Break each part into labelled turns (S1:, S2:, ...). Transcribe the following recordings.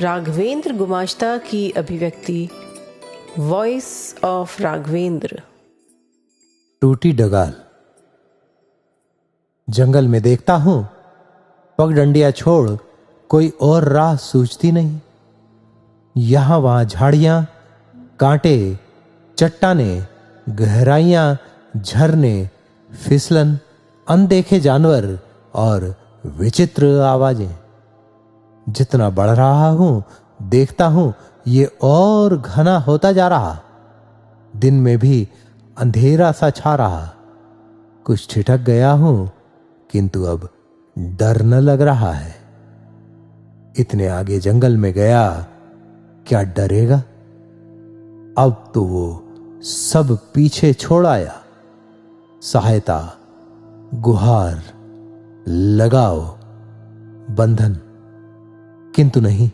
S1: राघवेंद्र गुमाश्ता की अभिव्यक्ति। Voice of Raghavendra.
S2: टूटी डगाल। जंगल में देखता हूं, पगडंडियां छोड़ कोई और राह सूझती नहीं। यहां वहां झाड़ियां, कांटे, चट्टाने, गहराइयां, झरने, फिसलन, अनदेखे जानवर और विचित्र आवाजें। जितना बढ़ रहा हूं, देखता हूं ये और घना होता जा रहा। दिन में भी अंधेरा सा छा रहा। कुछ ठिठक गया हूं, किंतु अब डर न लग रहा है। इतने आगे जंगल में गया, क्या डरेगा? अब तो वो सब पीछे छोड़ आया। सहायता, गुहार, लगाओ, बंधन। किंतु नहीं,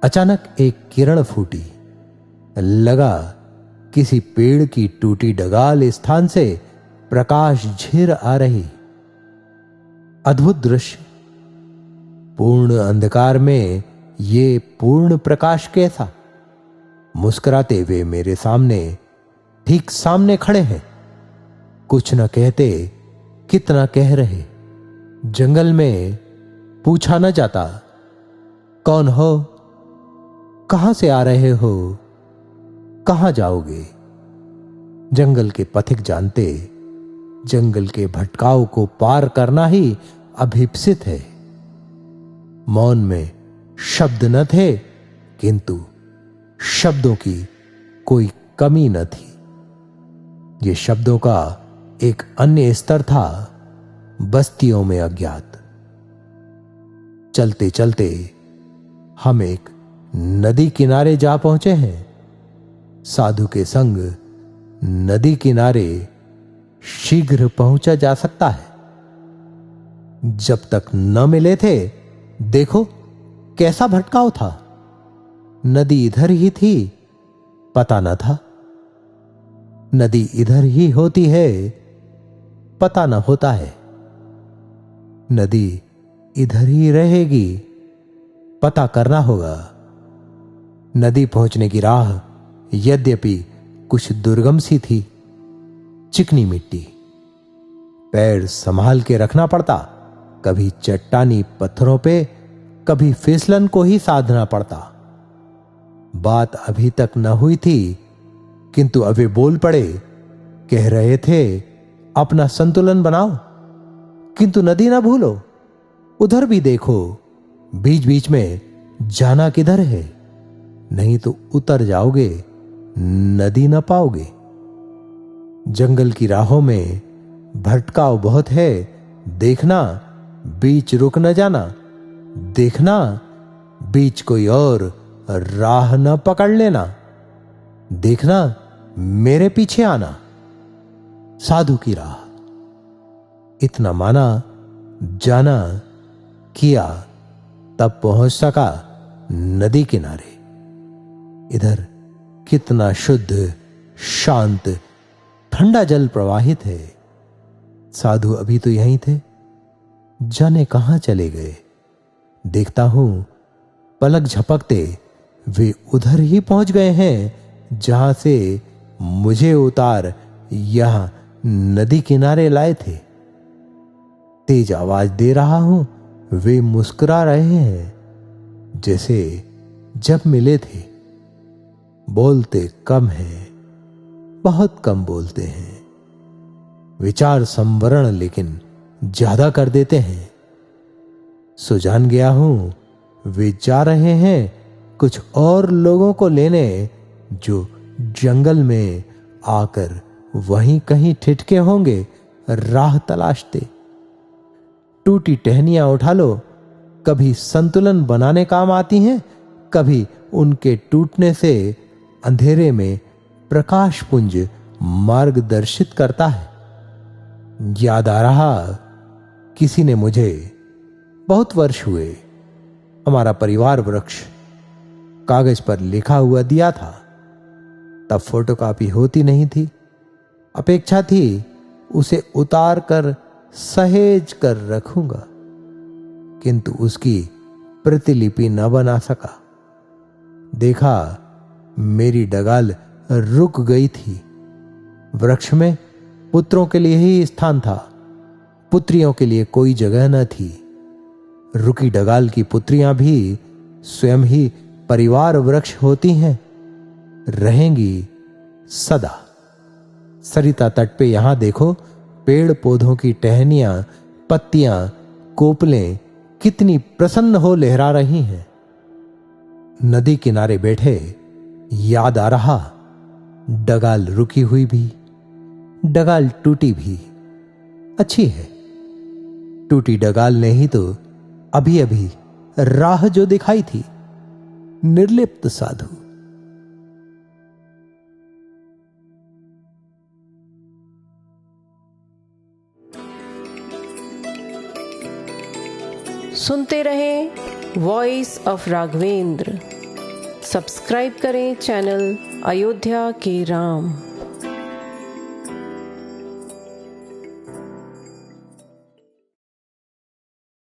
S2: अचानक एक किरण फूटी। लगा किसी पेड़ की टूटी डगाल स्थान से प्रकाश झिर आ रही। अद्भुत दृश्य। पूर्ण अंधकार में ये पूर्ण प्रकाश कैसा? मुस्कुराते हुए मेरे सामने, ठीक सामने खड़े हैं। कुछ न कहते, कितना कह रहे। जंगल में पूछा न जाता, कौन हो? कहां से आ रहे हो? कहां जाओगे? जंगल के पथिक जानते, जंगल के भटकाव को पार करना ही अभिप्सित है। मौन में शब्द न थे, किंतु शब्दों की कोई कमी न थी। ये शब्दों का एक अन्य स्तर था, बस्तियों में अज्ञात। चलते चलते हम एक नदी किनारे जा पहुंचे हैं। साधु के संग नदी किनारे शीघ्र पहुंचा जा सकता है। जब तक न मिले थे, देखो कैसा भटकाव था। नदी इधर ही थी, पता न था। नदी इधर ही होती है, पता न होता है। नदी इधर ही रहेगी, पता करना होगा। नदी पहुंचने की राह यद्यपि कुछ दुर्गम सी थी। चिकनी मिट्टी, पैर संभाल के रखना पड़ता। कभी चट्टानी पत्थरों पे, कभी फिसलन को ही साधना पड़ता। बात अभी तक न हुई थी, किंतु अभी बोल पड़े। कह रहे थे, अपना संतुलन बनाओ, किंतु नदी ना भूलो। उधर भी देखो, बीच बीच में जाना किधर है? नहीं तो उतर जाओगे, नदी न पाओगे। जंगल की राहों में भटकाव बहुत है। देखना, बीच रुक न जाना। देखना, बीच कोई और राह न पकड़ लेना। देखना, मेरे पीछे आना। साधु की राह। इतना माना, जाना, किया, तब पहुंच सका नदी किनारे। इधर कितना शुद्ध, शांत, ठंडा जल प्रवाहित है। साधु अभी तो यहीं थे, जाने कहां चले गए। देखता हूं, पलक झपकते वे उधर ही पहुंच गए हैं जहां से मुझे उतार यहां नदी किनारे लाए थे। तेज आवाज दे रहा हूं, वे मुस्कुरा रहे हैं जैसे जब मिले थे। बोलते कम हैं, बहुत कम बोलते हैं। विचार संवरण लेकिन ज्यादा कर देते हैं। सो जान गया हूं, वे जा रहे हैं कुछ और लोगों को लेने, जो जंगल में आकर वहीं कहीं ठिठके होंगे, राह तलाशते। टूटी टहनियां उठा लो, कभी संतुलन बनाने काम आती हैं, कभी उनके टूटने से अंधेरे में प्रकाश पुंज मार्गदर्शित करता है। याद आ रहा, किसी ने मुझे, बहुत वर्ष हुए, हमारा परिवार वृक्ष कागज पर लिखा हुआ दिया था। तब फोटोकॉपी होती नहीं थी। अपेक्षा थी उसे उतार कर सहेज कर रखूंगा, किंतु उसकी प्रतिलिपि न बना सका। देखा मेरी डगाल रुक गई थी। वृक्ष में पुत्रों के लिए ही स्थान था, पुत्रियों के लिए कोई जगह न थी। रुकी डगाल की पुत्रियां भी स्वयं ही परिवार वृक्ष होती हैं, रहेंगी सदा। सरिता तट पे यहां देखो, पेड़ पौधों की टहनियां, पत्तियां, कोपलें कितनी प्रसन्न हो लहरा रही हैं। नदी किनारे बैठे याद आ रहा, डगाल रुकी हुई भी, डगाल टूटी भी। अच्छी है, टूटी डगाल ने ही तो अभी अभी राह जो दिखाई थी। निर्लिप्त साधु।
S1: सुनते रहें वॉइस ऑफ राघवेंद्र। सब्सक्राइब करें चैनल अयोध्या के राम।